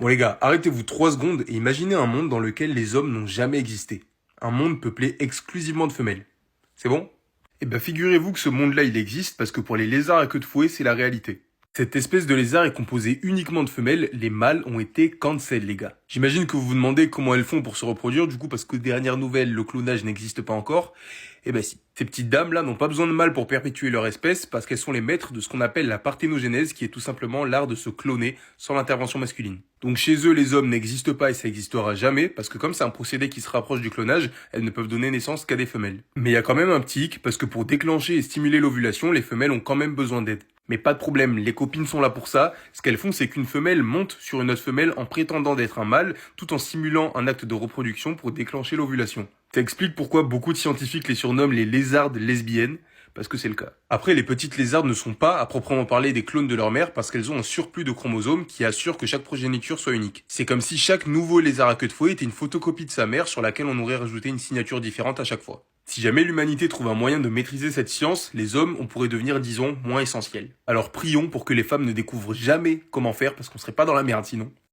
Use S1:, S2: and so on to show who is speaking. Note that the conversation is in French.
S1: Bon les gars, arrêtez-vous 3 secondes et imaginez un monde dans lequel les hommes n'ont jamais existé. Un monde peuplé exclusivement de femelles. C'est bon? Eh ben figurez-vous que ce monde-là il existe parce que pour les lézards à queue de fouet, c'est la réalité. Cette espèce de lézard est composée uniquement de femelles, les mâles ont été cancel les gars. J'imagine que vous vous demandez comment elles font pour se reproduire, du coup parce que dernière nouvelle, le clonage n'existe pas encore. Eh ben si. Ces petites dames-là n'ont pas besoin de mâles pour perpétuer leur espèce parce qu'elles sont les maîtres de ce qu'on appelle la parthénogénèse qui est tout simplement l'art de se cloner sans l'intervention masculine. Donc chez eux, les hommes n'existent pas et ça n'existera jamais parce que comme c'est un procédé qui se rapproche du clonage, elles ne peuvent donner naissance qu'à des femelles. Mais il y a quand même un petit hic parce que pour déclencher et stimuler l'ovulation, les femelles ont quand même besoin d'aide. Mais pas de problème, les copines sont là pour ça. Ce qu'elles font, c'est qu'une femelle monte sur une autre femelle en prétendant d'être un mâle, tout en simulant un acte de reproduction pour déclencher l'ovulation. Ça explique pourquoi beaucoup de scientifiques les surnomment les lézardes lesbiennes, parce que c'est le cas. Après, les petites lézardes ne sont pas, à proprement parler, des clones de leur mère, parce qu'elles ont un surplus de chromosomes qui assure que chaque progéniture soit unique. C'est comme si chaque nouveau lézard à queue de fouet était une photocopie de sa mère sur laquelle on aurait rajouté une signature différente à chaque fois. Si jamais l'humanité trouve un moyen de maîtriser cette science, les hommes, on pourrait devenir, disons, moins essentiels. Alors prions pour que les femmes ne découvrent jamais comment faire, parce qu'on serait pas dans la merde sinon.